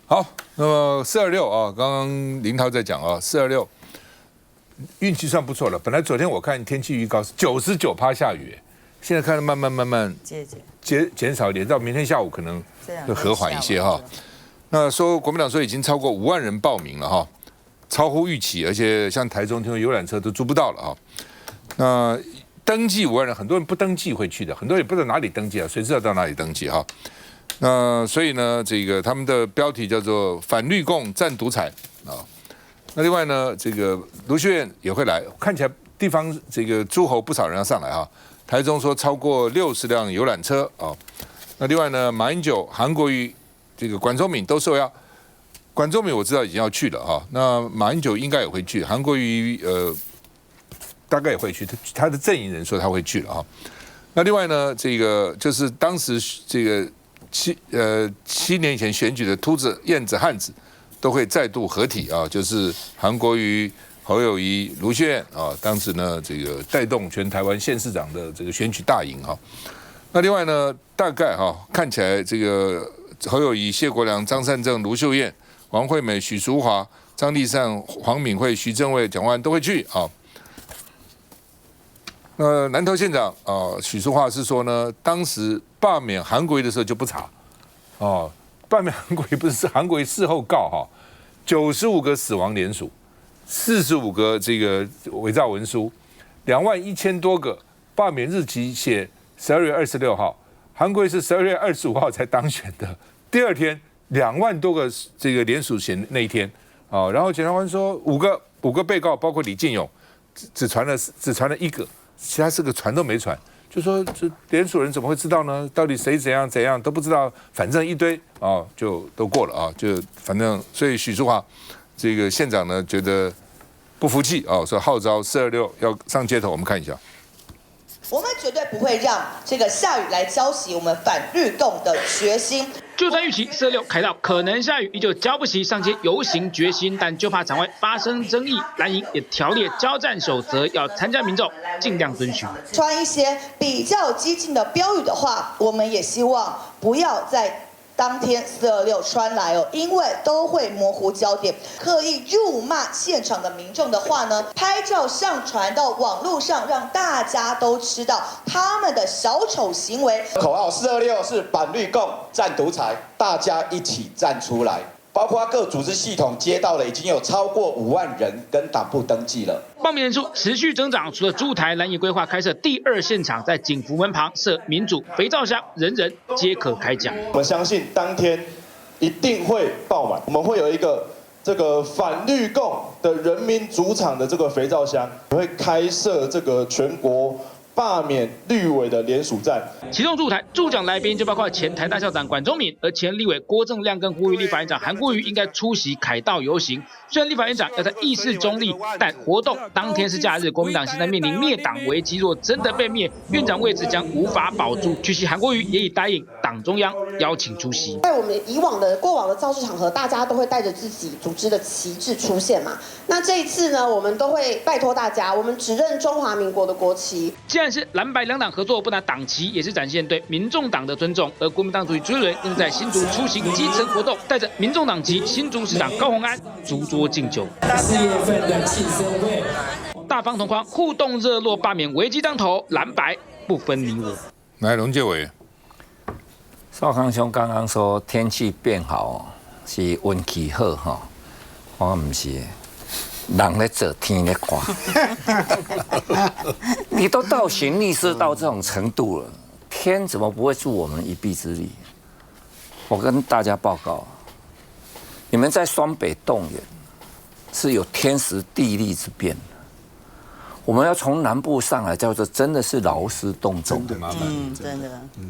好，那么426啊，刚刚林涛在讲啊，426运气算不错了。本来昨天我看天气预告是99%下雨，现在看到慢慢减少一点，到明天下午可能会和缓一些哈。那说国民党说已经超过5万人报名了哈，超乎预期，而且像台中听说游览车都租不到了哈。那登记5万人，很多人不登记会去的，很多人也不知道哪里登记啊，谁知道到哪里登记哈？那所以呢，这个他们的标题叫做"反绿共战独裁"啊。那另外呢，这个卢秀燕也会来，看起来地方这个诸侯不少人要上来哈。台中说超过60辆游览车啊。那另外呢，马英九、韩国瑜、这个管中闵都受邀。管中闵我知道已经要去了哈，那马英九应该也会去，韩国瑜大概也会去，他的阵营人说他会去了哈。那另外呢，这个就是当时这个7年前选举的秃子、燕子、汉子都会再度合体啊，就是韩国瑜、侯友宜、卢秀燕啊，当时呢这个带动全台湾县市长的这个选举大赢哈。那另外呢，大概看起来这个侯友宜、谢国良、张善政、卢秀燕、王惠美、许淑华、张丽善、黄敏惠、徐正伟、蒋万安都会去啊。南投县长许淑华是说呢，当时罢免韩国瑜的时候就不查，罢免韩国瑜不是韩国瑜事后告95个死亡联署，45个这个伪造文书，21000多个罢免日期写12月26号，韩国瑜是12月25号才当选的，第二天2万多个这个联署写那一天然后检察官说五个被告包括李进勇只传了1个。其他4个传都没传，就说这联署人怎么会知道呢？到底谁怎样都不知道，反正一堆就都过了就反正所以许淑华这个县长呢觉得不服气说号召426要上街头，我们看一下。我们绝对不会让这个下雨来浇熄我们反绿共的决心。就算预期426凯道可能下雨，依旧浇不熄上街游行决心，但就怕场外发生争议，蓝营也条列交战守则，要参加民众尽量遵循。穿一些比较激进的标语的话，我们也希望不要在当天426穿来因为都会模糊焦点，刻意辱骂现场的民众的话呢，拍照上传到网络上，让大家都知道他们的小丑行为。口号426是反绿共战独裁，大家一起站出来。包括各组织系统接到了已经有超过5万人跟党部登记了。报名人数持续增长，除了驻台，蓝营规划开设第2现场，在景福门旁设民主肥皂箱，人人皆可开讲。我们相信当天一定会爆满，我们会有一个这个反绿共的人民主场的这个肥皂箱，会开设这个全国罢免绿委的联署站。其中驻台助讲来宾就包括前台大校长管中闵，而前立委郭正亮跟呼吁立法院长韩国瑜应该出席凯道游行。虽然立法院长要在议事中立，但活动当天是假日，国民党现在面临灭党危机，若真的被灭，院长位置将无法保住。据悉，韩国瑜也已答应党中央邀请出席。在我们过往的造势场合，大家都会带着自己组织的旗帜出现嘛。那这一次呢，我们都会拜托大家，我们只认中华民国的国旗。既然是蓝白2党合作，不拿党旗，也是展现对民众党的尊重。而国民党主席朱立伦更在新竹出席基层活动，带着民众党旗，新竹市长高虹安逐桌敬酒。4月份的庆生会，大方同框，互动热络，罢免危机当头，蓝白不分你我。来，龙介委，少康兄刚刚说天气变好是运气好我不是。人在做，天在看。你都倒行逆施到这种程度了，天怎么不会助我们一臂之力？我跟大家报告，你们在双北动员是有天时地利之变的。我们要从南部上来，叫做真的是劳师动众。真的麻烦，真的。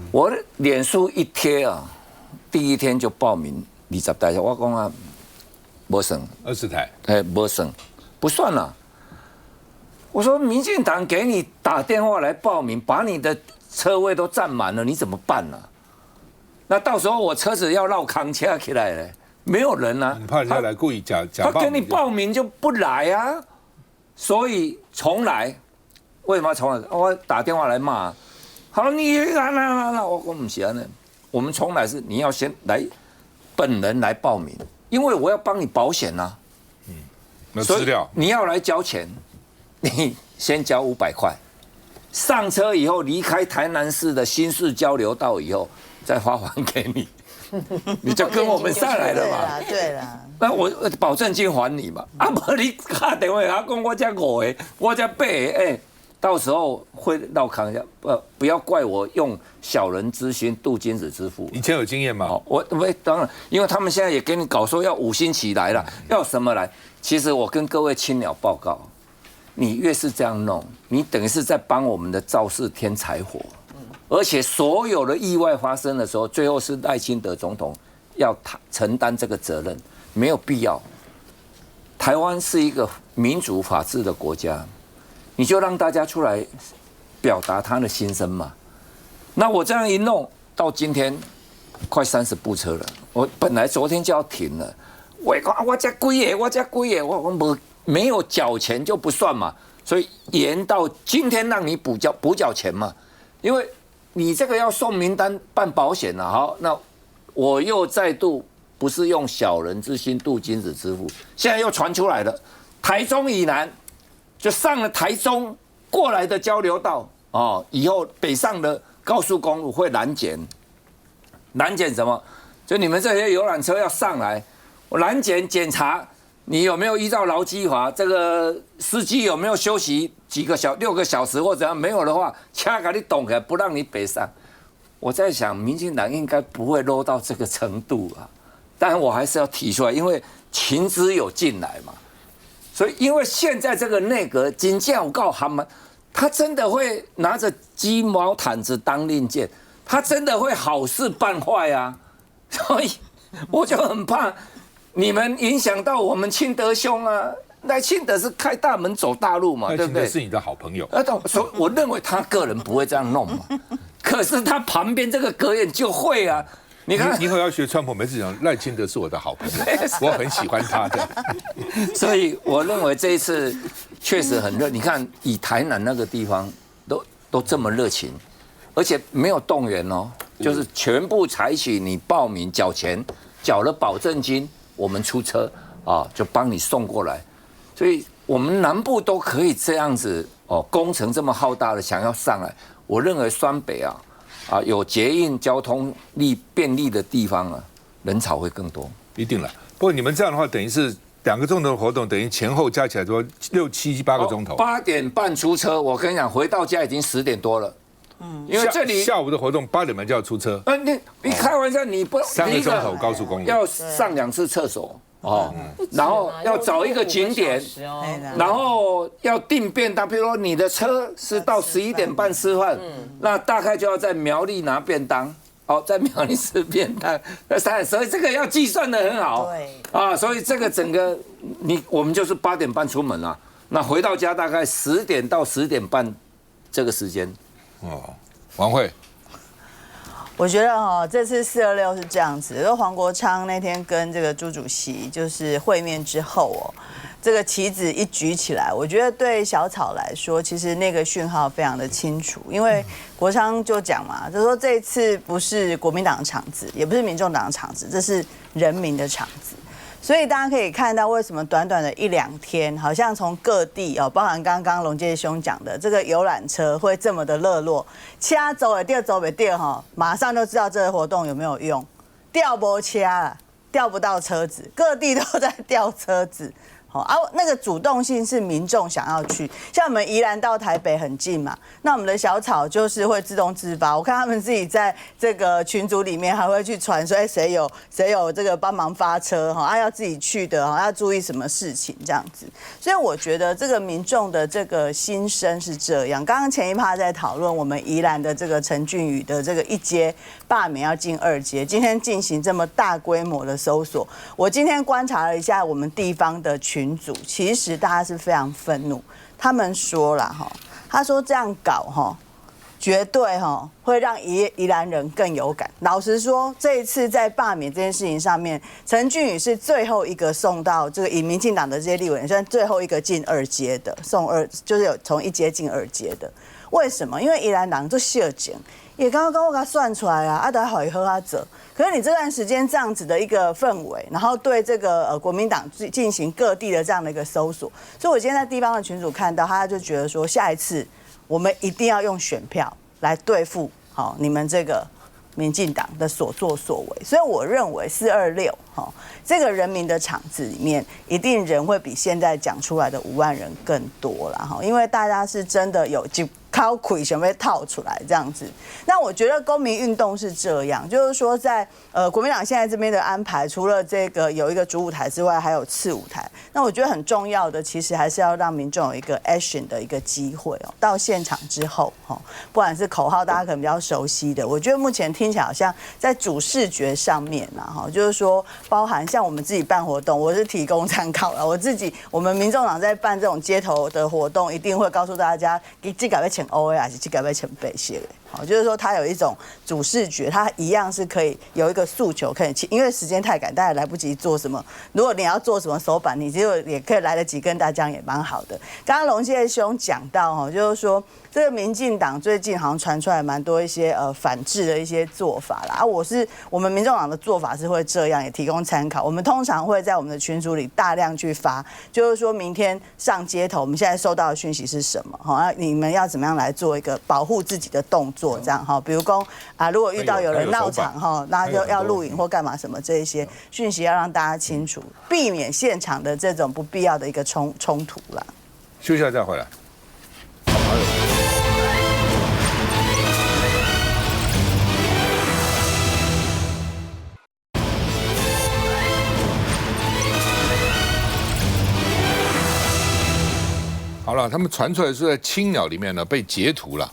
我脸书一贴第一天就报名20台，我讲没省20台，没省。不算了，我说民进党给你打电话来报名，把你的车位都占满了，你怎么办呢？那到时候我车子要绕扛车起来了，没有人啊。你怕人家来故意假他报名？给你报名就不来啊，所以重来。为什么要重来？我打电话来骂，好，你那，我不是啊，我们重来是你要先来本人来报名，因为我要帮你保险呐。那资料你要来交钱，你先交500块，上车以后离开台南市的新市交流道以后，再发还给你，你就跟我们上来了嘛。对啦。那我保证金还你嘛。啊，不你打电话他讲我才5个，我才8个，到时候会闹扛一下。不要怪我用小人之心度君子之腹。以前有经验吗？我当然，因为他们现在也给你搞说要5星期来了，要什么来？其实我跟各位青鸟报告，你越是这样弄，你等于是在帮我们的肇事添柴火。而且所有的意外发生的时候，最后是赖清德总统要承担这个责任，没有必要。台湾是一个民主法治的国家，你就让大家出来表达他的心声嘛。那我这样一弄，到今天快30部车了，我本来昨天就要停了。我这贵耶，我没有缴钱就不算嘛，所以延到今天让你补缴钱嘛，因为你这个要送名单办保险了。好，那我又再度不是用小人之心度君子之腹，现在又传出来了，台中以南就上了台中过来的交流道哦，以后北上的高速公路会拦检什么？就你们这些游览车要上来。我拦检检查你有没有依照劳基法，这个司机有没有休息6个小时或怎样？没有的话，掐给你动起来，不让你北上。我在想，民进党应该不会落到这个程度啊，但我还是要提出来，因为情资有进来嘛。所以，因为现在这个内阁真正有够他们，他真的会拿着鸡毛毯子当令箭，他真的会好事办坏啊。所以，我就很怕。你们影响到我们清德兄啊，赖清德是开大门走大路嘛，对不对？是你的好朋友。所以我认为他个人不会这样弄嘛，可是他旁边这个阁员就会啊。你看，你以后要学川普，每次讲赖清德是我的好朋友，我很喜欢他的。所以我认为这一次确实很热。你看，以台南那个地方都这么热情，而且没有动员哦，就是全部采取你报名缴钱，缴了保证金。我们出车啊，就帮你送过来，所以我们南部都可以这样子哦，工程这么浩大的想要上来，我认为双北啊有捷运交通便利的地方啊，人潮会更多。一定了，不过你们这样的话，等于是2个钟头的活动，等于前后加起来说6、7、8个钟头。8点半出车，我跟你讲，回到家已经10点多了。因为这里下午的活动8点半就要出车。你开玩笑，你不3个钟头高速公路要上2次厕所哦，然后要找一个景点，然后要订便当。比如说你的车是到11点半吃饭，那大概就要在苗栗拿便当，在苗栗吃便当。所以这个要计算得很好。对啊，所以这个整个我们就是8点半出门了，那回到家大概10点到10点半这个时间。王慧，我觉得这次426是这样子，就黄国昌那天跟这个朱主席就是会面之后这个旗子一举起来，我觉得对小草来说，其实那个讯号非常的清楚，因为国昌就讲嘛，就说这一次不是国民党的场子，也不是民众党的场子，这是人民的场子。所以大家可以看到，为什么短短的1、2天，好像从各地包含刚刚龙介兄讲的这个游览车会这么的热络，掐走也调走也调马上就知道这个活动有没有用，调不掐了，调不到车子，各地都在调车子。那个主动性是民众想要去，像我们宜兰到台北很近嘛，那我们的小草就是会自动自发，我看他们自己在这个群组里面还会去传说，谁有这个帮忙发车要自己去的要注意什么事情这样子，所以我觉得这个民众的这个心声是这样。刚刚前一趴在讨论我们宜兰的这个陈俊宇的这个1阶罢免要进2阶，今天进行这么大规模的搜索，我今天观察了一下我们地方的群组，其实大家是非常愤怒。他们说啦他说这样搞绝对会让宜兰人更有感。老实说，这一次在罢免这件事情上面，陈俊宇是最后一个送到这个以民进党的这些立委，算最后一个进2阶的，就是有从1阶进2阶的。为什么？因为宜兰人就秀情，也刚刚我给他算出来啊，大家好以后他走。可是你这段时间这样子的一个氛围，然后对这个国民党进行各地的这样的一个搜索，所以我今天在地方的群组看到，他就觉得说，下一次我们一定要用选票来对付好你们这个民进党的所作所为。所以我认为426这个人民的场子里面，一定人会比现在讲出来的5万人更多啦，因为大家是真的有靠亏想被套出来这样子。那我觉得公民运动是这样，就是说在国民党现在这边的安排，除了这个有一个主舞台之外，还有次舞台。那我觉得很重要的，其实还是要让民众有一个 action 的一个机会哦。到现场之后不管是口号大家可能比较熟悉的，我觉得目前听起来好像在主视觉上面就是说包含像我们自己办活动，我是提供参考了。我们民众党在办这种街头的活动，一定会告诉大家，这个要请 OA 还是这个要请北协的，就是说它有一种主视觉，它一样是可以有一个诉求，可以因为时间太赶，大家来不及做什么。如果你要做什么手板，你就也可以来得及跟大家讲，也蛮好的。刚刚龙介兄讲到就是说这个民进党最近好像传出来蛮多一些反制的一些做法啦。我们民众党的做法是会这样，也提供参考。我们通常会在我们的群组里大量去发，就是说明天上街头，我们现在收到的讯息是什么？那你们要怎么样来做一个保护自己的动作？这样比如说如果遇到有人闹场那就要录影或干嘛什么这一些讯息要让大家清楚，避免现场的这种不必要的一个冲突啦。休息一下再回来。好了，他们传出来是在青鸟里面呢被截图了。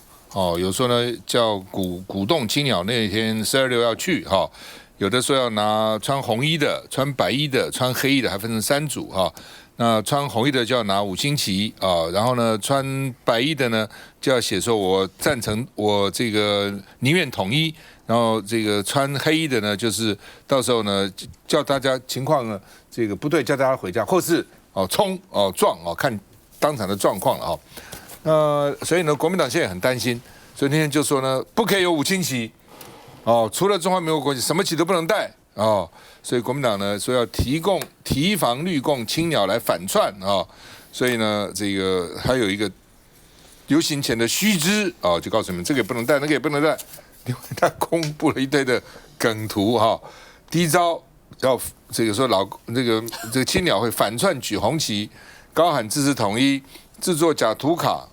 有时候呢叫鼓动青鸟那天426要去有的说要拿穿红衣的、穿白衣的、穿黑衣的，还分成3组那穿红衣的就要拿5星旗然后呢穿白衣的呢就要写说我赞成，我这个宁愿统一，然后这个穿黑衣的呢就是到时候呢叫大家情况呢这个不对叫大家回家，或是冲撞看当场的状况了所以呢国民党现在很担心，所以那天就说呢不可以有5星旗除了中华民国国旗什么旗都不能带所以国民党呢说要提防绿共青鸟来反串所以呢这个还有一个游行前的须知就告诉你们这个也不能带，那个也不能带。另外他公布了一堆的梗图第一招要这个说这个青鸟会反串举红旗，高喊支持统一，制作假图卡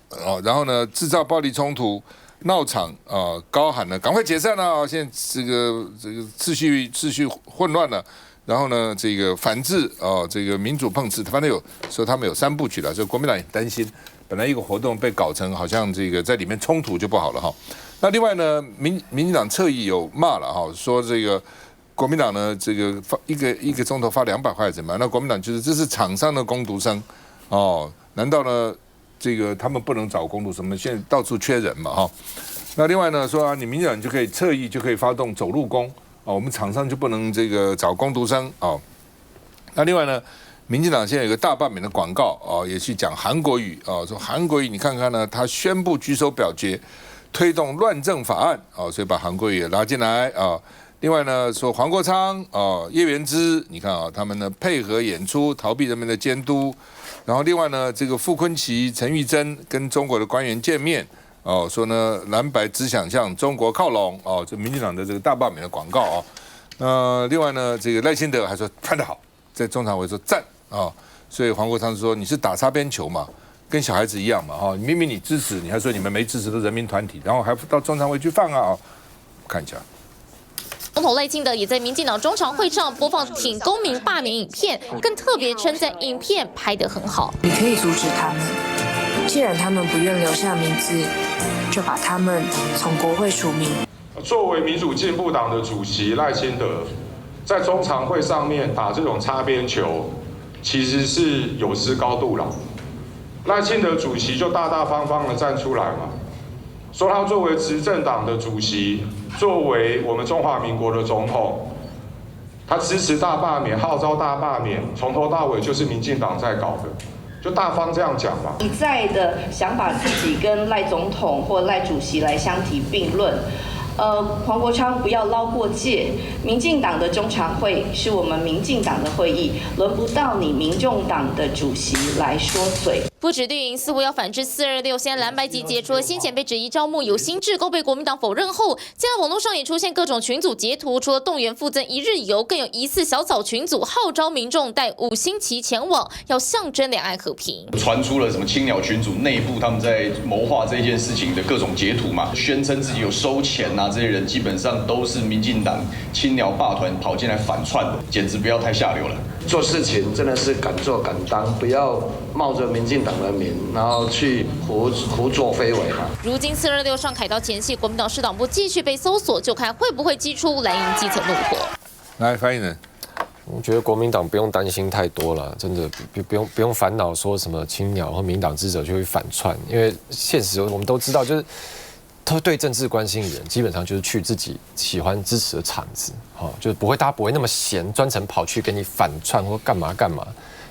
然后呢制造暴力冲突闹场高喊呢赶快解散了现在这个秩序混乱了，然后呢这个反制这个民主碰瓷，反正说他们有3部曲了，所以国民党也担心，本来一个活动被搞成好像这个在里面冲突就不好了那另外呢民进党侧翼有骂了说这个国民党呢这个一个钟头发200块怎么样？那国民党就是这是厂商的工读生难道呢这个他们不能找工读生吗？现在到处缺人嘛那另外呢说你民进党就可以侧翼就可以发动走路工我们厂商就不能这个找工读生那另外呢民进党现在有个大罢免的广告也去讲韩国瑜说韩国瑜你看看呢他宣布举手表决推动乱政法案所以把韩国瑜也拉进来另外呢说黄国昌叶元之你看他们呢配合演出逃避人民的监督，然后另外呢这个傅崐萁、陈玉珍跟中国的官员见面说呢蓝白只想向中国靠拢这民进党的这个大罢免的广告另外呢这个赖清德还说拍得好，在中常委说赞所以黄国昌说你是打擦边球嘛，跟小孩子一样嘛明明你支持，你还说你们没支持的人民团体，然后还到中常委去放看一下。总统赖清德也在民进党中常会上播放挺公民罢免影片，更特别称赞影片拍得很好。你可以阻止他们，既然他们不愿留下名字，就把他们从国会除名。作为民主进步党的主席赖清德，在中常会上面打这种擦边球，其实是有失高度了。赖清德主席就大大方方的站出来嘛，说他作为执政党的主席，作为我们中华民国的总统，他支持大罢免，号召大罢免，从头到尾就是民进党在搞的，就大方这样讲嘛。一再的想把自己跟赖总统或赖主席来相提并论。黄国昌不要捞过界，民进党的中常会是我们民进党的会议，轮不到你民众党的主席来说嘴。不止绿营似乎要反制426，现在蓝白集结，除了先前被质疑招募有心志工被国民党否认后，现在网络上也出现各种群组截图，除了动员附赠1日游，更有疑似小草群组号召民众带5星旗前往，要象征两岸和平。传出了什么青鸟群组内部他们在谋划这件事情的各种截图嘛，宣称自己有收钱啊，这些人基本上都是民进党青鸟霸团跑进来反串的，简直不要太下流了。做事情真的是敢做敢当，不要冒着民进党的名，然后去胡作非为嘛。如今426上凯道前夕，国民党市党部继续被搜索，就看会不会激出蓝营基层怒火。来，发言人。我觉得国民党不用担心太多了，真的不用烦恼说什么青鸟或民党支持者就会反串，因为现实我们都知道，就是他对政治关心的人，基本上就是去自己喜欢支持的场子，就是大家不会那么闲，专程跑去给你反串或干嘛，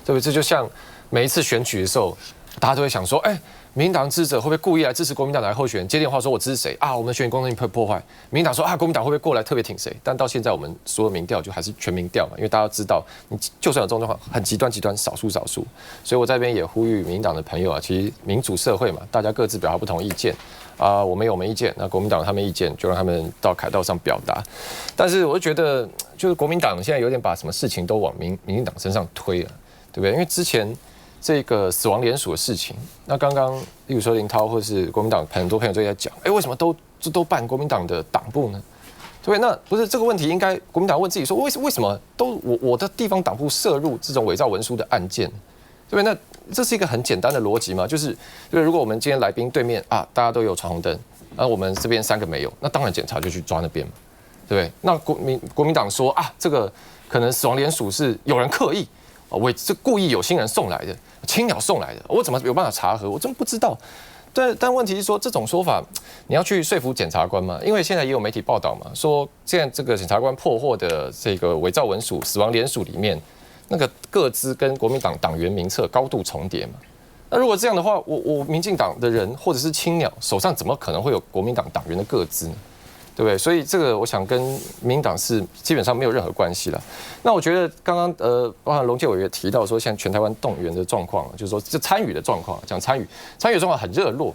对不对？这就像每一次选举的时候，大家都会想说，民进党支持者会不会故意来支持国民党来候选人？接电话说我支持谁啊？我们的选举公正会破坏。民进党说国民党会不会过来特别挺谁？但到现在我们所有民调就还是全民调嘛，因为大家知道，你就算有这种状况，很极端，少数。所以我在这边也呼吁民进党的朋友啊，其实民主社会嘛，大家各自表达不同意见啊，我们有我们意见，那国民党有他们意见，就让他们到凯道上表达。但是我就觉得，就是国民党现在有点把什么事情都往民进党身上推了，对不对？因为之前这个死亡联署的事情，那刚刚例如说林涛或是国民党很多朋友都在讲，为什么都办国民党的党部呢？对不对？那不是这个问题，应该国民党问自己说，为什么都我的地方党部涉入这种伪造文书的案件，对不对？那这是一个很简单的逻辑嘛，就是如果我们今天来宾对面大家都有闯红灯，而我们这边3个没有，那当然检察就去抓那边嘛，对不对？那国民党说这个可能死亡联署是有人刻意。这故意有心人送来的，青鸟送来的，我怎么有办法查核？我真不知道。但问题是说，这种说法你要去说服检察官嘛？因为现在也有媒体报道嘛，说现在这个检察官破获的这个伪造文书、死亡联署里面，那个个资跟国民党党员名册高度重叠嘛。那如果这样的话，我民进党的人或者是青鸟手上怎么可能会有国民党党员的个资呢？对不对？所以这个我想跟民进党是基本上没有任何关系了。那我觉得刚刚包含龙介委员提到说，现在全台湾动员的状况，就是说这参与的状况，讲参与的状况很热络。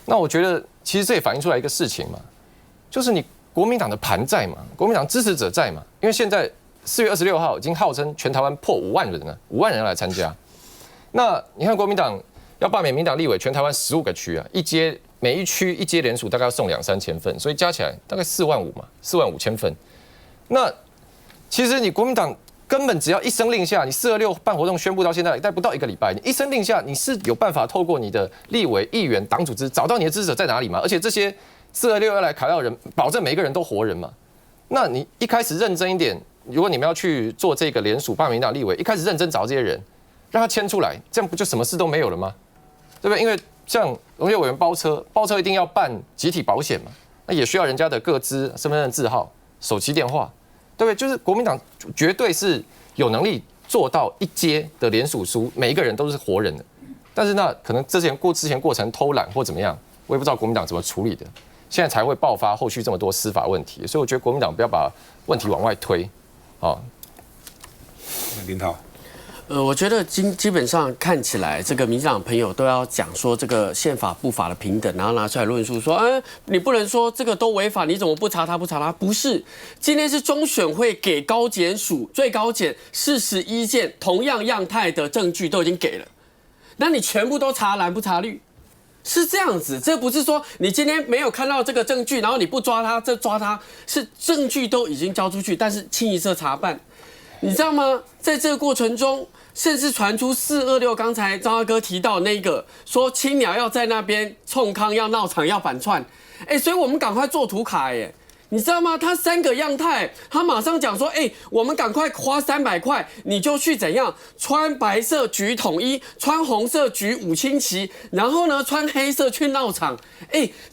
那我觉得其实这也反映出来一个事情嘛，就是你国民党的盘在嘛，国民党支持者在嘛。因为现在4月26号已经号称全台湾破5万人了，5万人来参加。那你看国民党要罢免民党立委，全台湾15个区啊，每一区一街联署大概要送2-3千份，所以加起来大概4万5嘛，4万5千份。那其实你国民党根本只要一声令下，你426办活动宣布到现在，但不到1个礼拜，你一声令下，你是有办法透过你的立委、议员、党组织找到你的支持者在哪里吗？而且这些426要来凯道人，保证每一个人都活人嘛。那你一开始认真一点，如果你们要去做这个联署罢免民党立委，一开始认真找这些人，让他签出来，这样不就什么事都没有了吗？对不对？因为像龙介委员包车一定要办集体保险嘛，那也需要人家的个资、身份证字号、手机电话，对不对？就是国民党绝对是有能力做到一街的联署书，每一个人都是活人的。但是那可能之前过程偷懒或怎么样，我也不知道国民党怎么处理的，现在才会爆发后续这么多司法问题。所以我觉得国民党不要把问题往外推，林涛。我觉得基本上看起来，这个民进党朋友都要讲说这个宪法不法的平等，然后拿出来论述说，你不能说这个都违法，你怎么不查他？不是，今天是中选会给高检署最高检41件同样样态的证据都已经给了，那你全部都查蓝不查绿？是这样子，这不是说你今天没有看到这个证据，然后你不抓他，抓他是证据都已经交出去，但是清一色查办，你知道吗？在这个过程中，甚至传出426，刚才张大哥提到那个说青鸟要在那边冲康，要闹场，要反串，所以我们赶快做图卡你知道吗？他3个样态，他马上讲说，我们赶快花300块，你就去怎样穿白色举统一，穿红色举5星旗，然后呢穿黑色去闹场。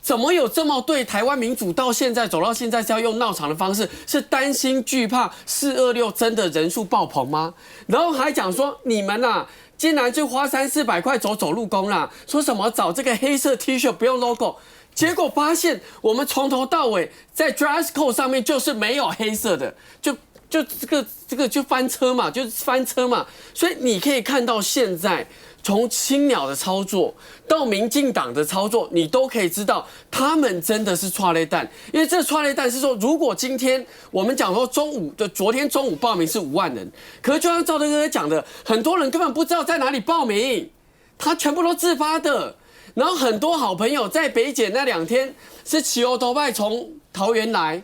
怎么有这么对台湾民主到现在走到现在是要用闹场的方式？是担心惧怕426真的人数爆棚吗？然后还讲说你们竟然就花300-400块走路工啦，说什么找这个黑色 T 恤不用 logo， 结果发现我们从头到尾在 dress code 上面就是没有黑色的，就这个就翻车嘛，就是翻车嘛。所以你可以看到现在从青鸟的操作到民进党的操作，你都可以知道他们真的是剉咧蛋。因为这剉咧蛋是说，如果今天我们讲说昨天中午报名是5万人，可是就像赵德哥讲的，很多人根本不知道在哪里报名，他全部都自发的。然后很多好朋友在北检那2天是骑欧多拜从桃园来，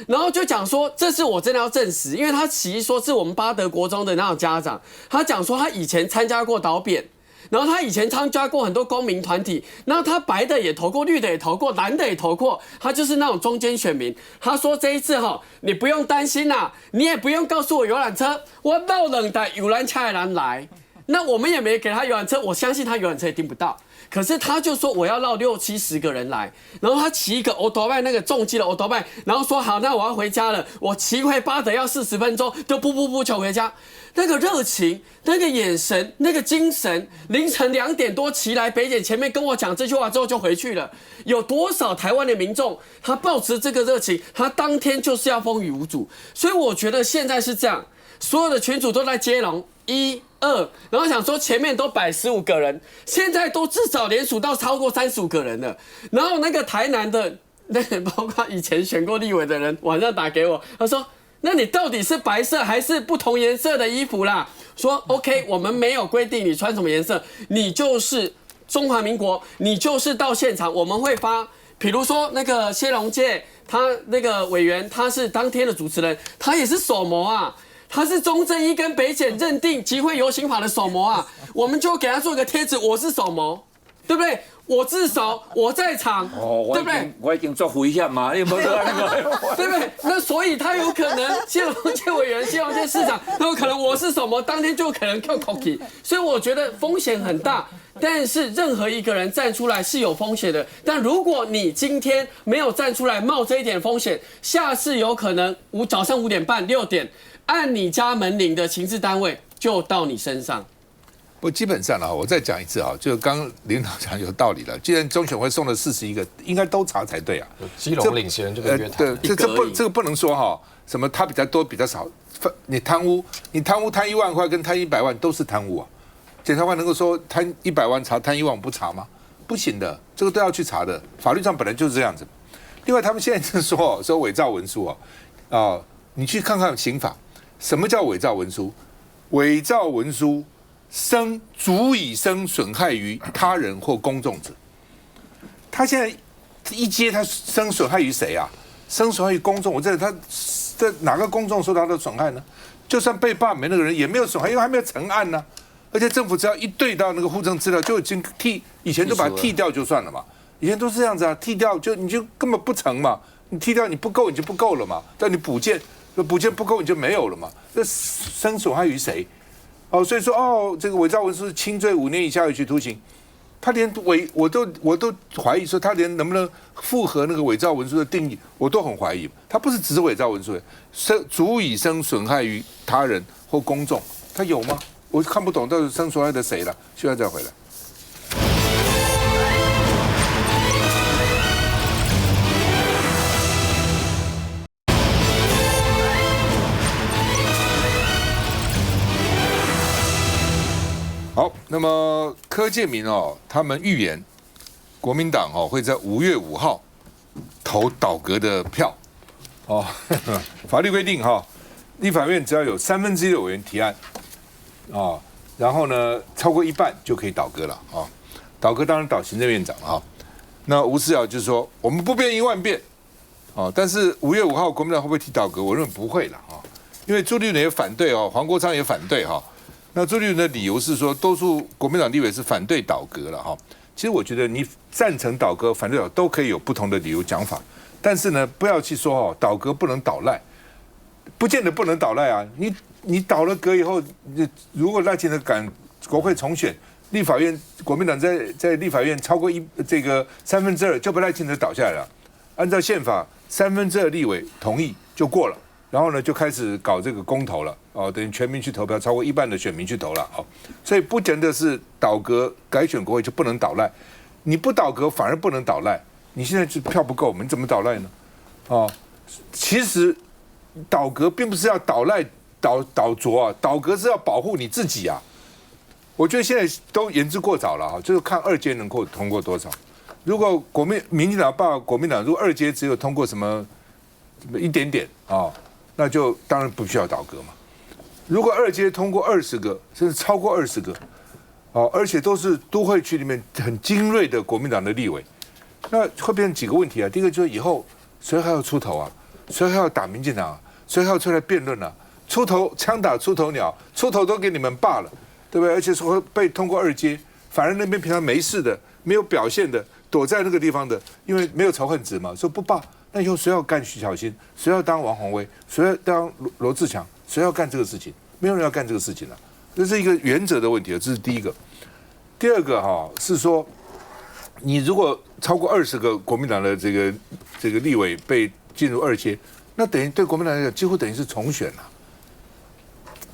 然后就讲说，这是我真的要证实，因为他其实说是我们巴德国中的那种家长，他讲说他以前参加过导扁，然后他以前参加过很多公民团体，然后他白的也投过，绿的也投过，蓝的也投过，他就是那种中间选民。他说这一次你不用担心啦，你也不用告诉我游览车，我绕冷的游览车的人来，那我们也没给他游览车，我相信他游览车也订不到。可是他就说我要绕60-70个人来，然后他骑一个欧多拜那个重机的欧多拜，然后说好，那我要回家了，我骑回巴德要40分钟，就不求回家。那个热情，那个眼神，那个精神，凌晨2点多骑来北检前面跟我讲这句话之后就回去了。有多少台湾的民众他抱持这个热情，他当天就是要风雨无阻。所以我觉得现在是这样，所有的群组都在接龙1、2，然后想说前面都摆15个人，现在都至少连署到超过35个人了。然后那个台南的那个包括以前选过立委的人晚上打给我，他说，那你到底是白色还是不同颜色的衣服啦？说 OK， 我们没有规定你穿什么颜色，你就是中华民国，你就是到现场，我们会发，比如说那个谢龙介，他那个委员，他是当天的主持人，他也是首谋啊。他是中正一跟北检认定集会游行法的首谋啊，我们就给他做个贴纸，我是首谋，对不对？我自首，我在场，对不对？我已经做危险嘛，你有没有对不对？那所以他有可能谢龙介委员、谢龙介市长，他有可能我是首谋，当天就可能跳 cookie， 所以我觉得风险很大。但是任何一个人站出来是有风险的，但如果你今天没有站出来冒这一点风险，下次有可能早上5点半、6点。按你家门铃的情治单位就到你身上。不，基本上我再讲一次就刚刚领导讲有道理了。既然中选会送了41个，应该都查才对啊。基隆领衔人就可以约谈。对，这个不能说什么他比较多比较少。你贪污贪1万块跟贪100万都是贪污啊。检察官能够说贪100万查贪1万不查吗？不行的，这个都要去查的。法律上本来就是这样子。另外，他们现在是说伪造文书你去看看刑法。什么叫伪造文书？伪造文书足以生损害于他人或公众者。他现在一接，他生损害于谁啊？生损害于公众。我这哪个公众受到的损害呢？就算被罢免那个人也没有损害，因为还没有成案呢。而且政府只要一对到那个户政资料，就已经以前都把它剔掉就算了嘛。以前都是这样子啊，剔掉你就根本不成嘛。你剔掉你不够你就不够了嘛，但你补件不够你就没有了嘛，这生损害于谁？所以说这个伪造文书是轻罪5年以下有期徒刑，他连我都怀疑说他连能不能符合那个伪造文书的定义，我都很怀疑。他不是只是伪造文书，足以生损害于他人或公众，他有吗？我看不懂到底生损害的谁了。现在再回来。好，那么柯建铭他们预言国民党会在5月5号投倒阁的票法律规定立法院只要有1/3的委员提案然后呢超过1半就可以倒阁了倒阁当然倒行政院长那吴思瑶就是说我们不变1万变但是5月5号国民党会不会提倒阁？我认为不会了因为朱立伦也反对黄国昌也反对那朱立伦的理由是说，多数国民党立委是反对倒阁了其实我觉得你赞成倒阁、反对倒阁都可以有不同的理由讲法，但是呢，不要去说倒阁不能倒赖，不见得不能倒赖啊。你倒了阁以后，如果赖清德赶国会重选，立法院国民党在立法院超过这个2/3，就把赖清德倒下来了。按照宪法，2/3立委同意就过了，然后呢就开始搞这个公投了，哦，等于全民去投票，超过1半的选民去投了，哦，所以不见得是倒阁改选国会就不能倒赖，你不倒阁反而不能倒赖，你现在就票不够，你怎么倒赖呢？哦，其实倒阁并不是要倒赖倒浊啊，倒阁是要保护你自己啊。我觉得现在都言之过早了哈，就是看2阶能够通过多少。如果民进党罢国民党，如果2阶只有通过什么一点点啊，那就当然不需要倒阁嘛。如果2阶通过20个，甚至超过20个，哦，而且都是都会区里面很精锐的国民党的立委，那会变成几个问题啊。第一个就是以后谁还要出头啊？谁还要打民进党啊？谁还要出来辩论啊？出头枪打出头鸟，出头都给你们罢了。对不对？而且说被通过2阶，反而那边平常没事的、没有表现的、躲在那个地方的，因为没有仇恨值嘛，说不罢，那以后谁要干徐巧芯？谁要当王宏威？谁要当罗志强？谁要干这个事情？没有人要干这个事情了，这是一个原则的问题，这是第一个。第二个哈是说，你如果超过20个国民党的这个立委被进入2阶，那等于对国民党来讲几乎等于是重选了。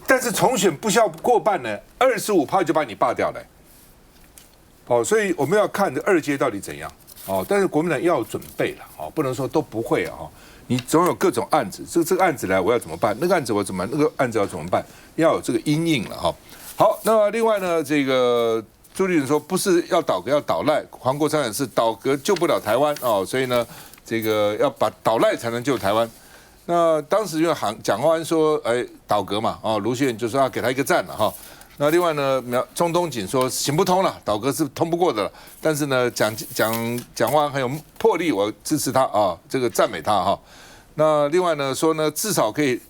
但是重选不需要过半呢，25%就把你罢掉了。哦，所以我们要看这2阶到底怎样。哦，但是国民党要有准备了，哦，不能说都不会啊。你总有各种案子，这个案子来我要怎么办？那个案子我怎么办？那个案子要怎么办？要有这个因应了哈。好，那另外呢，这个朱立伦说不是要倒阁要倒赖，黄国昌也是倒阁救不了台湾哦，所以呢，这个要把倒赖才能救台湾。那当时因为蒋万安说，哎，倒阁嘛，哦，卢秀燕就说要给他一个赞了哈。那另外呢，钟东锦说行不通了，倒阁是通不过的了。但是呢，蒋万安很有魄力，我支持他啊，这个赞美他哈。那另外呢说呢，至少可以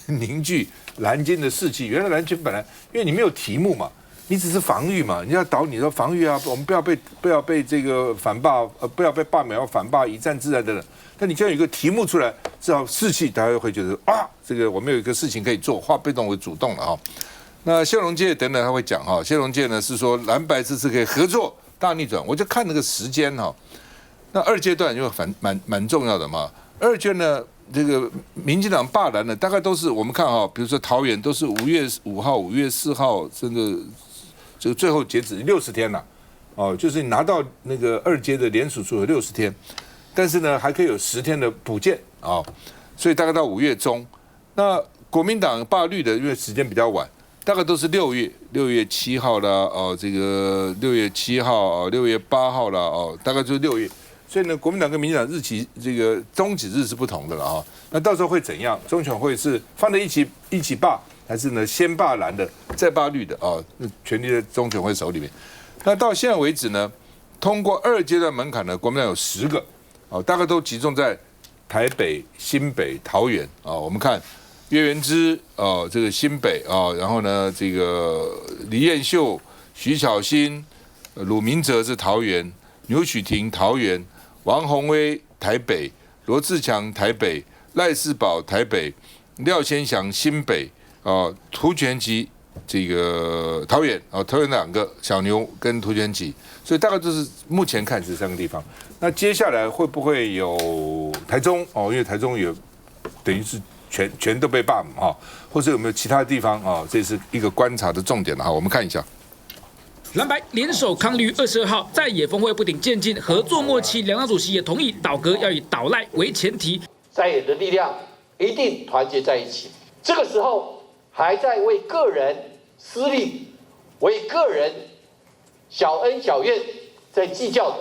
凝聚蓝军的士气。原来蓝军本来因为你没有题目嘛，你只是防御嘛，你要倒你的防御啊，我们不要被这个反罢，不要被罢免，要反罢，以战自战等等。但你既然有一个题目出来，至少士气大家会觉得啊，这个我们有一个事情可以做，化被动为主动了哈。那谢龙介等等他会讲哈，谢龙介呢是说蓝白这次可以合作大逆转，我就看那个时间哈。那2阶段就蛮重要的嘛。2阶呢，这个民进党罢蓝呢，大概都是我们看哈，比如说桃园都是5月5号、5月4号，甚至这个最后截止60天了，哦，就是你拿到那个2阶的联署数有60天。但是呢，还可以有10天的补件啊，所以大概到5月中。那国民党罢绿的，因为时间比较晚，大概都是6月7号啦，哦，这个6月7号、6月8号啦，哦，大概就是6月。所以呢，国民党跟民进党日期这个终止日是不同的了啊。那到时候会怎样？中选会是放在一起罢，还是呢先罢蓝的再罢绿的啊？权力在中选会手里面。那到现在为止呢，通过2阶段门槛呢，国民党有10个。哦，大概都集中在台北、新北、桃园啊。我们看岳元之这个新北啊，然后呢，这个李彦秀、徐巧芯、鲁明哲是桃园，牛许婷桃园，王宏威台北，罗志强台北，赖士葆台北，廖先祥新北啊，涂全吉这个桃园啊，桃园2个小牛跟涂全吉，所以大概就是目前看是3个地方。那接下来会不会有台中哦？因为台中也等于是全都被罢免啊，或者有没有其他地方啊？这是一个观察的重点了哈。我们看一下，蓝白联手康绿22号在野峰会不顶渐进，合作默契，两党主席也同意倒阁要以倒赖为前提，在野的力量一定团结在一起。这个时候还在为个人私利、为个人小恩小怨在计较的，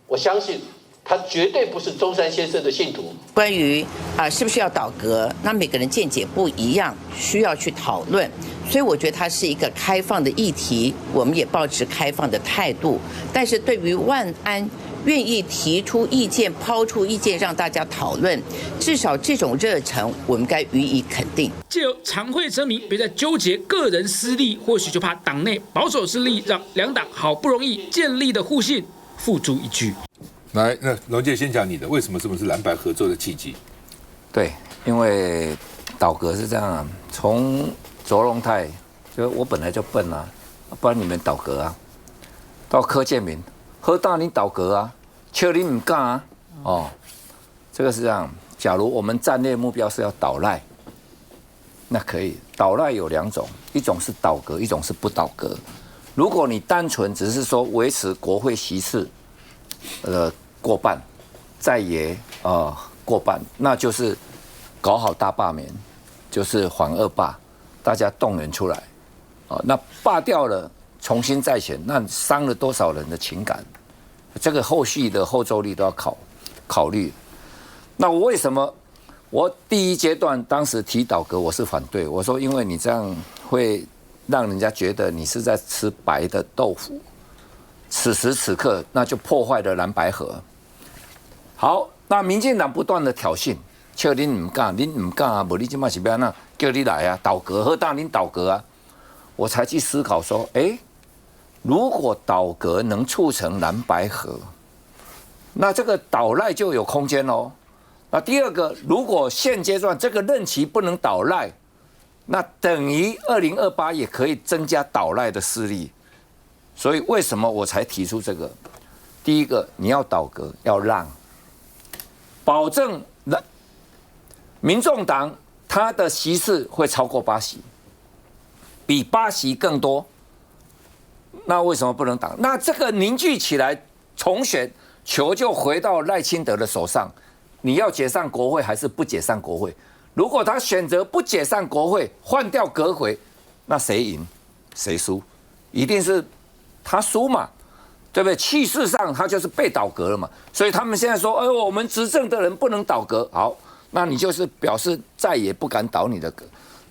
我相信他绝对不是中山先生的信徒。关于是不是要倒阁，那每个人见解不一样，需要去讨论。所以我觉得它是一个开放的议题，我们也抱持开放的态度。但是对于万安愿意提出意见、抛出意见让大家讨论，至少这种热忱，我们该予以肯定。藉由常会声明，别再纠结个人私利，或许就怕党内保守势力让两党好不容易建立的互信付诸一炬。来，那龙介先讲你的，为什么是蓝白合作的契机？对，因为倒阁是这样，从卓荣泰，就我本来就笨啊，不然你们倒阁啊，到柯建铭，何大你倒阁啊，邱你唔干啊，哦，这个是这样，假如我们战略目标是要倒赖，那可以。倒赖有2种，一种是倒阁，一种是不倒阁。如果你单纯只是说维持国会席次，过半，在野过半，那就是搞好大罢免，就是缓2罢，大家动员出来，那罢掉了，重新再选，那伤了多少人的情感？这个后续的后坐力都要考虑。那我为什么我第一阶段当时提倒阁我是反对，我说因为你这样会让人家觉得你是在吃白的豆腐，此时此刻那就破坏了蓝白合。好，那民进党不断的挑衅，叫恁唔敢啊，无你今嘛是要安那叫你来啊，倒阁，何当恁倒阁啊？我才去思考说，如果倒阁能促成蓝白合，那这个倒赖就有空间哦。那第二个，如果现阶段这个任期不能倒赖，那等于2028也可以增加倒赖的势力。所以为什么我才提出这个？第一个，你要倒阁要让，保证民众党他的席次会超过8席，比8席更多。那为什么不能挡？那这个凝聚起来重选，球就回到赖清德的手上。你要解散国会还是不解散国会？如果他选择不解散国会，换掉阁揆，那谁赢谁输？一定是他输嘛，对不对？气势上他就是被倒阁了嘛。所以他们现在说，我们执政的人不能倒阁，好，那你就是表示再也不敢倒你的阁。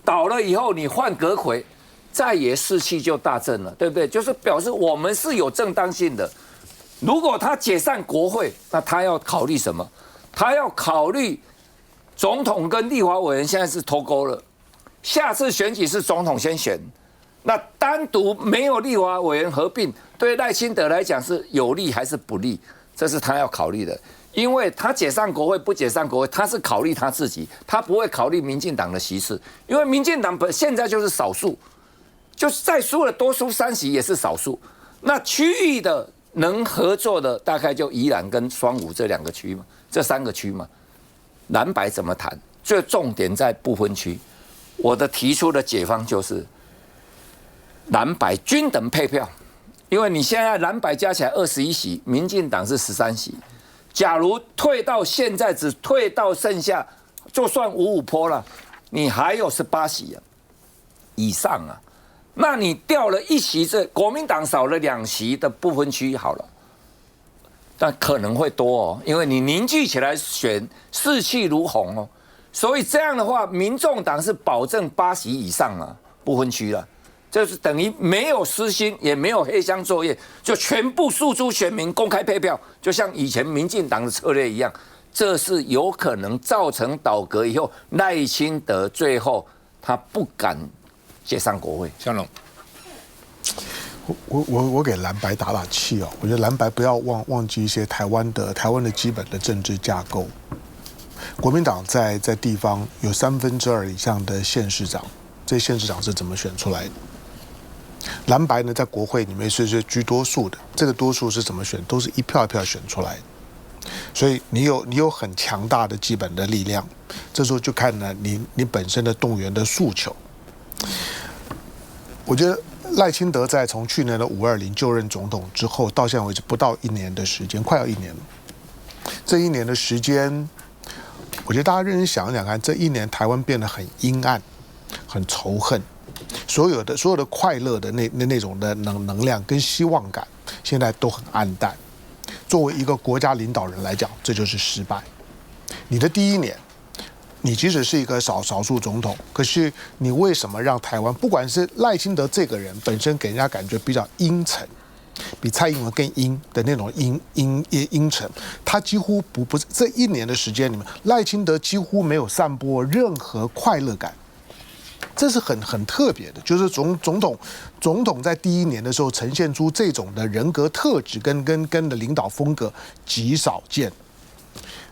倒了以后，你换阁揆，再也士气就大振了，对不对？就是表示我们是有正当性的。如果他解散国会，那他要考虑什么？他要考虑总统跟立法委员现在是脱钩了，下次选举是总统先选，那单独没有立法委员合并，对赖清德来讲是有利还是不利？这是他要考虑的，因为他解散国会不解散国会，他是考虑他自己，他不会考虑民进党的席次，因为民进党现在就是少数，就是再输了多输3席也是少数，那区域的能合作的大概就宜兰跟双武这2个区嘛。这3个区嘛，蓝白怎么谈？最重点在不分区。我的提出的解方就是蓝白均等配票，因为你现在蓝白加起来21席，民进党是13席。假如退到现在只退到剩下，就算55%了，你还有18席以上啊。那你掉了1席，这国民党少了2席的不分区好了。但可能会多哦，因为你凝聚起来选，士气如虹哦，所以这样的话，民众党是保证8席以上啊，不分区了，就是等于没有私心，也没有黑箱作业，就全部诉诸选民公开配票，就像以前民进党的策略一样，这是有可能造成倒阁以后，赖清德最后他不敢解散国会。香龙。我给蓝白打气哦，我觉得蓝白不要忘记一些台湾的基本的政治架构。国民党在地方有2/3以上的县市长，这些县市长是怎么选出来的？蓝白呢，在国会里面是居多数的，这个多数是怎么选？都是一票一票选出来的。所以你有很强大的基本的力量，这时候就看呢你本身的动员的诉求。我觉得赖清德在从去年的520就任总统之后，到现在为止不到1年的时间，快要1年了。这1年的时间，我觉得大家认真想想看，这1年台湾变得很阴暗，很仇恨，所有的快乐的那种的能量跟希望感，现在都很暗淡。作为一个国家领导人来讲，这就是失败。你的第1年。你即使是一个少数总统，可是你为什么让台湾，不管是赖清德这个人本身给人家感觉比较阴沉，比蔡英文更阴的那种阴沉，他几乎不是这1年的时间里面，赖清德几乎没有散播任何快乐感，这是很特别的，就是总统在第1年的时候呈现出这种的人格特质跟的领导风格极少见。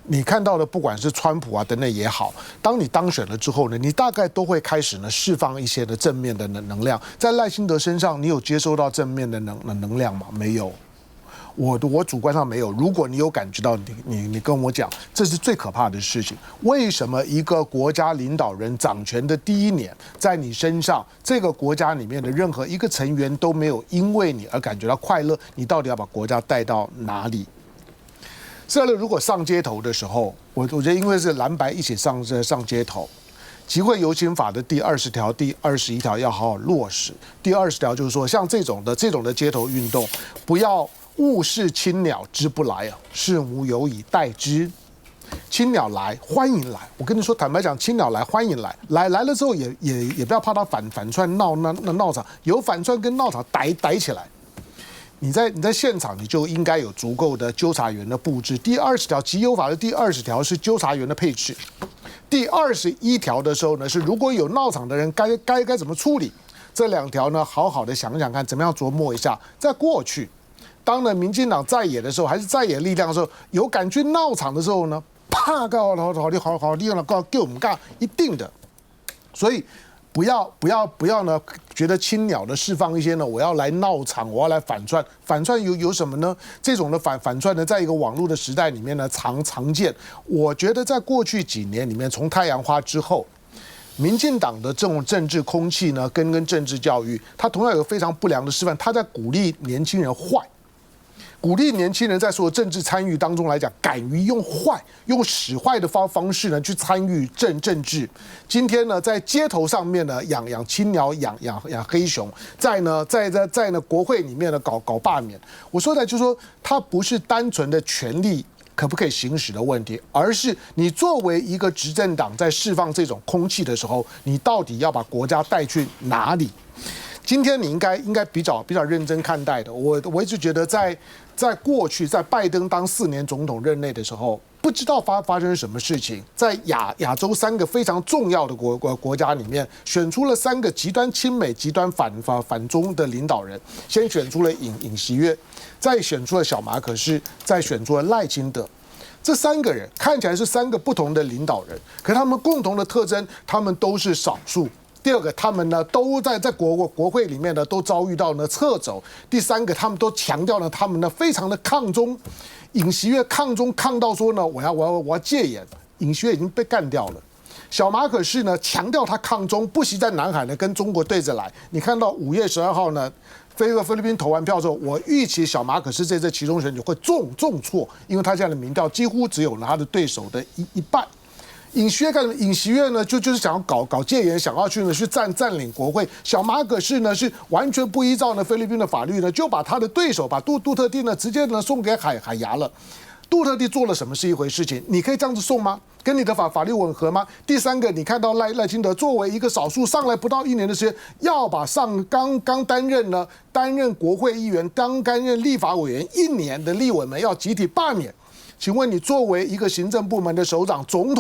你看到的，不管是川普啊等等也好，当你当选了之后呢，你大概都会开始呢释放一些的正面的能量。在赖清德身上，你有接收到正面的能量吗？没有。我主观上没有。如果你有感觉到，你跟我讲，这是最可怕的事情。为什么一个国家领导人掌权的第一年，在你身上这个国家里面的任何一个成员都没有因为你而感觉到快乐？你到底要把国家带到哪里？426如果上街头的时候，我觉得因为是蓝白一起上街头。集会游行法的第20条、第21条要好好落实。第20条就是说，像这种的街头运动，不要误视青鸟之不来啊，事无有以待之。青鸟来，欢迎来。我跟你说，坦白讲，青鸟来，欢迎来。来了之后也不要怕他反串闹场，有反串跟闹场逮起来。你在现场，你就应该有足够的纠察员的布置。第20条集邮法的第20条是纠察员的配置。第21条的时候呢，是如果有闹场的人该怎么处理？这2条呢，好好的想想看，怎么样琢磨一下。在过去，当呢民进党在野的时候，还是在野力量的时候，有敢去闹场的时候呢，啪告好力量告给我们干一定的。所以不要呢，觉得青鸟的释放一些呢，我要来闹场，我要来反串有什么呢？这种的反串呢，在一个网络的时代里面呢，常见。我觉得在过去几年里面，从太阳花之后，民进党的这种政治空气呢，跟政治教育，它同样有非常不良的示范，它在鼓励年轻人坏。鼓励年轻人在所有政治参与当中来讲，敢于用使坏的方式呢去参与政治。今天呢，在街头上面呢养青鸟、养黑熊，在国会里面呢搞罢免。我说的就是说，它不是单纯的权力可不可以行使的问题，而是你作为一个执政党在释放这种空气的时候，你到底要把国家带去哪里？今天你应该比较认真看待的。我一直觉得在过去，在拜登当4年总统任内的时候，不知道发生什么事情，在亚洲3个非常重要的国家里面，选出了3个极端亲美、极端反中的领导人。先选出了尹锡悦，再选出了小马可仕，再选出了赖清德。这3个人看起来是3个不同的领导人，可他们共同的特征，他们都是少数。第2个，他们呢都在国会里面呢都遭遇到呢撤走。第3个，他们都强调呢他们呢非常的抗中。尹锡悦抗中抗到说呢我要戒严，尹锡悦已经被干掉了。小马可仕呢强调他抗中，不惜在南海呢跟中国对着来。你看到5月12号呢菲律宾投完票之后，我预期小马可仕这次其中选举会重挫，因为他现在的民调几乎只有他的对手的一半。尹锡悦呢，就是想要搞戒严，想要去占领国会。小马可仕呢是完全不依照呢菲律宾的法律呢，就把他的对手把杜特地呢直接呢送给海牙了。杜特地做了什么是一回事情，你可以这样子送吗？跟你的法律吻合吗？第3个，你看到赖清德作为一个少数上来不到1年的时间，要把刚担任国会议员、担任立法委员1年的立委们要集体罢免。请问你作为一个行政部门的首长，总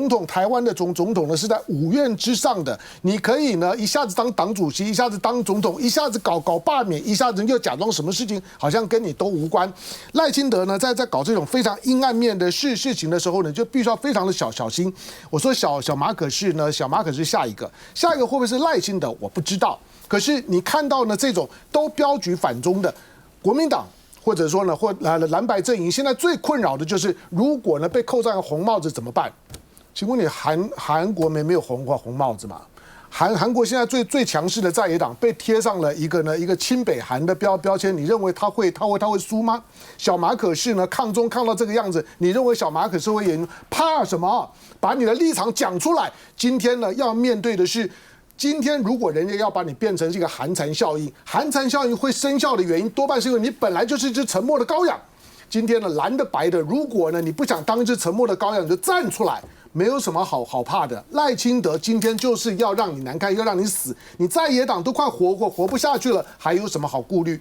统台湾的总统呢是在5院之上的，你可以呢一下子当党主席，一下子当总统，一下子搞罢免，一下子又假装什么事情好像跟你都无关。赖清德呢在搞这种非常阴暗面的事情的时候呢，就必须要非常的小心。我说小马可仕呢，小马可仕下一个会不会是赖清德？我不知道。可是你看到呢这种都标举反中的国民党。或者说呢，或蓝白阵营现在最困扰的就是，如果呢被扣上红帽子怎么办？请问你韩国没有红帽子吗？韩国现在最强势的在野党被贴上了一个亲北韩的标签，你认为他会输吗？小马可仕呢抗中抗到这个样子，你认为小马可仕会赢？怕什么？把你的立场讲出来。今天呢要面对的是。今天如果人家要把你变成这个寒蝉效应，寒蝉效应会生效的原因，多半是因为你本来就是一只沉默的羔羊。今天呢，蓝的白的，如果呢你不想当一只沉默的羔羊，你就站出来，没有什么好怕的。赖清德今天就是要让你难看，要让你死，你在野党都快活不下去了，还有什么好顾虑？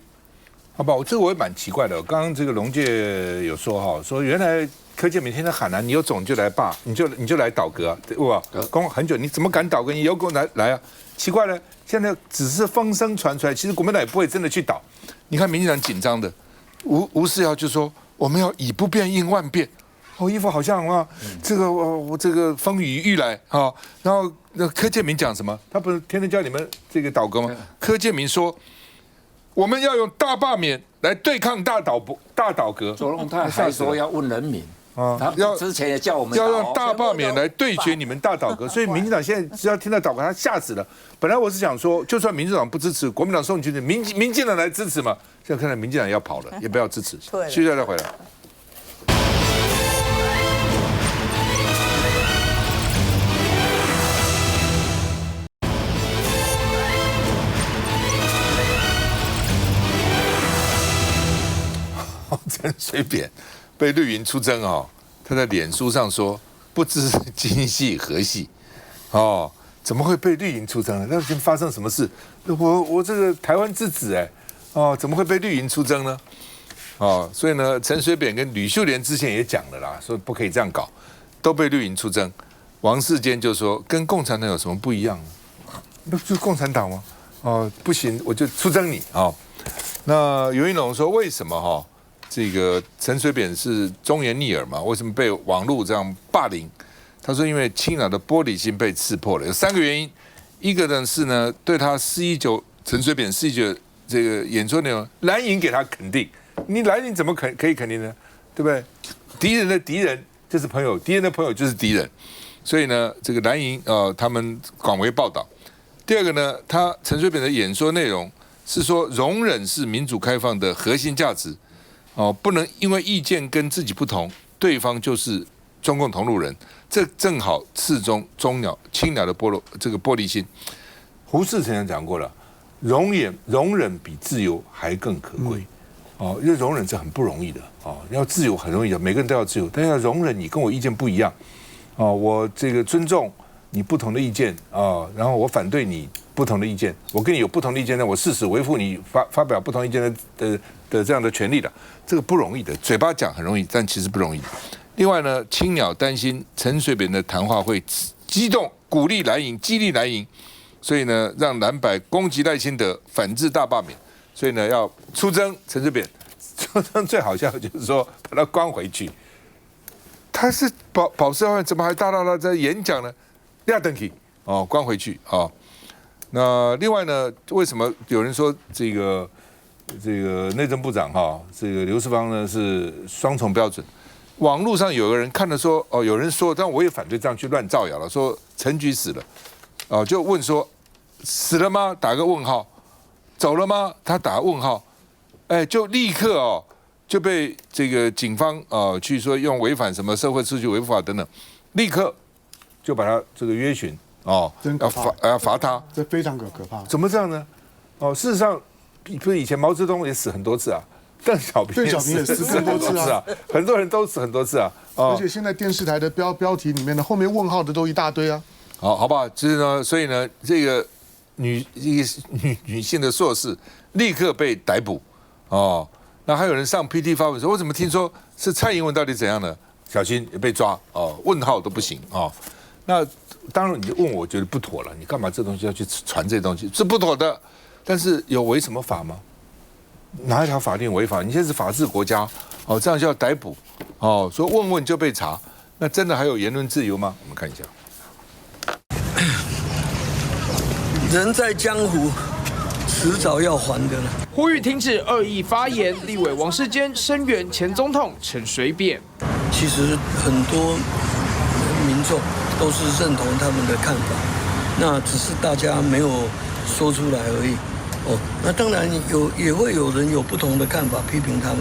好吧，这个我也蛮奇怪的。刚刚这个龙介有说说原来柯建铭天天喊你有种就来罢，你就来倒戈，对吧？公很久，你怎么敢倒戈？你有空来啊！奇怪了，现在只是风声传出来，其实国民党也不会真的去倒。你看民进党紧张的，吴思瑶就说我们要以不变应万变，一副好像这个我这个风雨欲来啊。然后柯建铭讲什么？他不是天天叫你们这个倒戈吗？柯建铭说我们要用大罢免来对抗大倒革。左荣泰还说要问人民。他之前也叫我们要用大罢免来对决你们大倒革，所以民进党现在只要听到倒革，他吓死了。本来我是想说，就算民进党不支持，国民党送去的民进党来支持嘛。现在看来民进党要跑了，也不要支持。休息再回来。陈水扁被绿营出征哦，他在脸书上说不知今夕何夕，哦，怎么会被绿营出征呢？那已经发生什么事？我这个台湾之子哎，哦，怎么会被绿营出征呢？哦，所以呢，陈水扁跟吕秀莲之前也讲了啦，说不可以这样搞，都被绿营出征。王世坚就说跟共产党有什么不一样呢？那不就是共产党吗？哦，不行，我就出征你哦。那尤英龙说为什么哈？这个陈水扁是忠言逆耳嘛？为什么被网络这样霸凌？他说，因为青鸟的玻璃心被刺破了，有3个原因。一个呢是呢，对他419陈水扁419这个演说内容，蓝营给他肯定，你蓝营怎么可以肯定呢？对不对？敌人的敌人就是朋友，敌人的朋友就是敌人，所以呢，这个蓝营他们广为报道。第二个呢，他陈水扁的演说内容是说，容忍是民主开放的核心价值。哦，不能因为意见跟自己不同，对方就是中共同路人，这正好刺中青鸟的玻璃心。胡适曾经讲过了，容忍比自由还更可贵。哦，因为容忍是很不容易的。哦，要自由很容易的，每个人都要自由，但要容忍你跟我意见不一样。哦，我这个尊重你不同的意见啊，然后我反对你不同的意见，我跟你有不同的意见呢，我誓死维护你发表不同意见的这样的权利的，这个不容易的，嘴巴讲很容易，但其实不容易。另外呢，青鸟担心陈水扁的谈话会激动鼓励蓝营，激励蓝营，所以呢，让蓝白攻击赖清德，反制大罢免，所以呢，要出征陈水扁。出征最好笑的就是说把他关回去，他是保释案，怎么还大在演讲呢？亚登基哦，关回去哦。那另外呢，为什么有人说这个内政部长哈，这个刘世芳呢是双重标准？网络上有个人看了说，哦，有人说，但我也反对这样去乱造谣了，说陈菊死了，哦，就问说死了吗？打个问号，走了吗？他打问号，哎，就立刻哦就被这个警方去说用违反什么社会秩序维护法等等，立刻就把他这个约询。哦，要罚他，这非常可怕。怎么这样呢？哦，事实上，不是以前毛泽东也死很多次啊，邓小平也死很多次啊，很多人都死很多次啊。而且现在电视台的标题里面呢，后面问号的都一大堆啊。好不好？就是呢，所以呢，这个女性的硕士立刻被逮捕哦。那还有人上 PT 发文说，我怎么听说是蔡英文到底怎样呢？小心也被抓哦，问号都不行哦。那当然，你问我觉得不妥了，你干嘛这东西要去传这东西是不妥的，但是有违什么法吗？哪一条法令违法？你现在是法治国家，哦，这样就要逮捕，哦，说问就被查，那真的还有言论自由吗？我们看一下。人在江湖，迟早要还的了。呼吁停止恶意发言，立委王世坚声援前总统陈水扁。其实很多民众都是认同他们的看法，那只是大家没有说出来而已。哦，那当然也会有人有不同的看法，批评他们。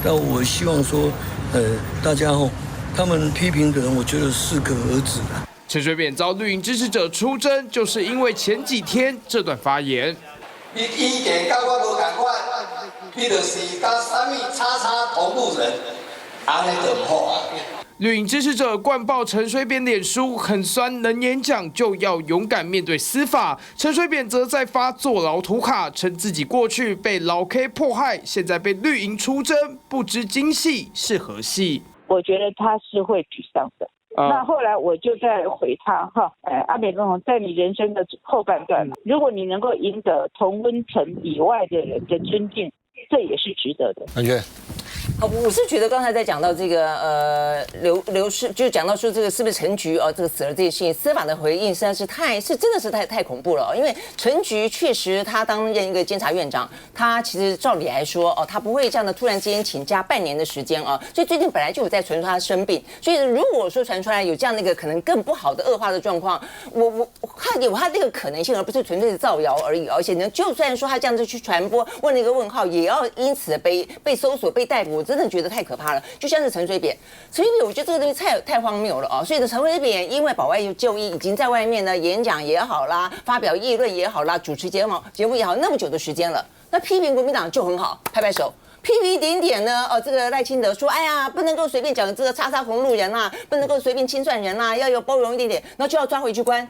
但我希望说，大家他们批评的人，我觉得适可而止的。陈水扁遭绿营支持者出征，就是因为前几天这段发言。你意见跟我无同款，你就是跟什么叉同路人，安尼就唔好啊。绿营支持者灌爆陈水扁脸书，很酸，能演讲就要勇敢面对司法。陈水扁则在发坐牢图卡，称自己过去被老 K 迫害，现在被绿营出征，不知今夕是何夕。我觉得他是会沮丧的。那后来我就在回他阿扁总统，在你人生的后半段，如果你能够赢得同温层以外的人的尊敬，这也是值得的。安全，我是觉得刚才在讲到这个刘氏，就讲到说这个是不是陈菊这个死了这件事情，司法的回应实在是真的是太恐怖了因为陈菊确实他担任一个监察院长，他其实照理来说他不会这样的突然之间请假半年的时间所以最近本来就有在传出他生病，所以如果说传出来有这样的一个可能更不好的恶化的状况，我看有他这个可能性，而不是纯粹的造谣而已，而且呢，就算说他这样子去传播，问了一个问号，也要因此被搜索、被逮捕，我真的觉得太可怕了。就像是陈水扁，我觉得这个东西太荒谬了所以呢，陈水扁因为保外就医，已经在外面呢演讲也好啦，发表议论也好啦，主持节目也好，那么久的时间了，那批评国民党就很好，拍拍手。批评一点点呢，这个赖清德说，哎呀，不能够随便讲这个叉红路人不能够随便清算人要有包容一点点，然后就要抓回去关。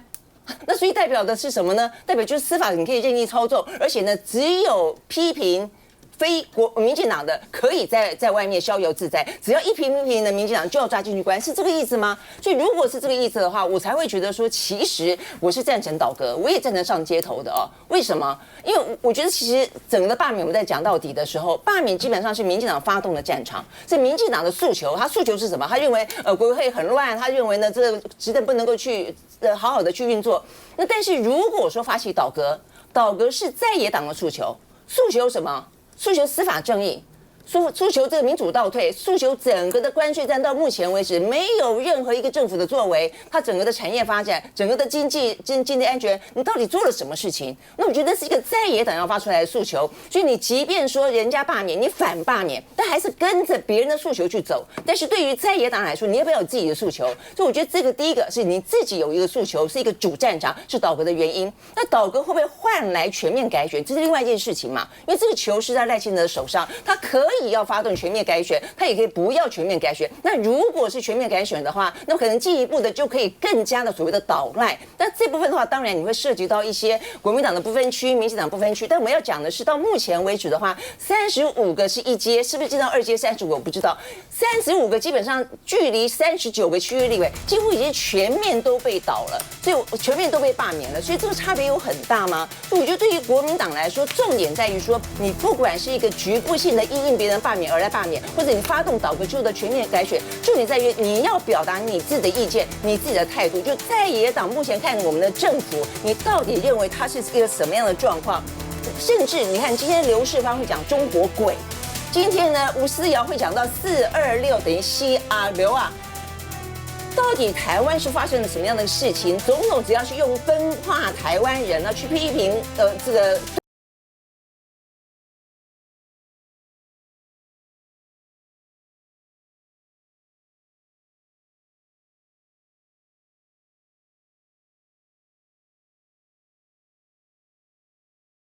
那所以代表的是什么呢？代表就是司法你可以任意操纵，而且呢，只有批评非民进党的可以在外面逍遥自在，只要一批评的民进党就要抓进去关，是这个意思吗？所以如果是这个意思的话，我才会觉得说，其实我是赞成倒阁，我也赞成上街头的为什么？因为我觉得其实整个的罢免我们在讲到底的时候，罢免基本上是民进党发动的战场，是民进党的诉求。他诉求是什么？他认为国会很乱，他认为呢这个执政不能够去好好的去运作。那但是如果说发起倒阁是在野党的诉求，诉求什么？诉求司法正义，诉求这个民主倒退，诉求整个的关税战到目前为止没有任何一个政府的作为，它整个的产业发展，整个的经济安全，你到底做了什么事情？那我觉得是一个在野党要发出来的诉求。所以你即便说人家罢免，你反罢免，但还是跟着别人的诉求去走。但是对于在野党来说，你要不要有自己的诉求？所以我觉得这个第一个是你自己有一个诉求，是一个主战场，是倒阁的原因。那倒阁会不会换来全面改选？这是另外一件事情嘛？因为这个球是在赖清德手上，他可以要发动全面改选，他也可以不要全面改选。那如果是全面改选的话，那可能进一步的就可以更加的所谓的倒赖。那这部分的话，当然你会涉及到一些国民党的不分区、民进党不分区。但我们要讲的是，到目前为止的话，35个是一阶，是不是进到2阶35个我不知道。35个基本上距离39个区域立委几乎已经全面都被倒了，所以全面都被罢免了。所以这个差别有很大吗？所以我觉得对于国民党来说，重点在于说，你不管是一个局部性的因应别人罢免而来罢免，或者你发动倒阁之后的全面改选，重点在于你要表达你自己的意见，你自己的态度。就在野党目前看我们的政府，你到底认为它是一个什么样的状况？甚至你看今天刘世芳会讲中国鬼，今天呢吴思瑶会讲到426等于CR6到底台湾是发生了什么样的事情？总统只要是用分化台湾人去批评这个。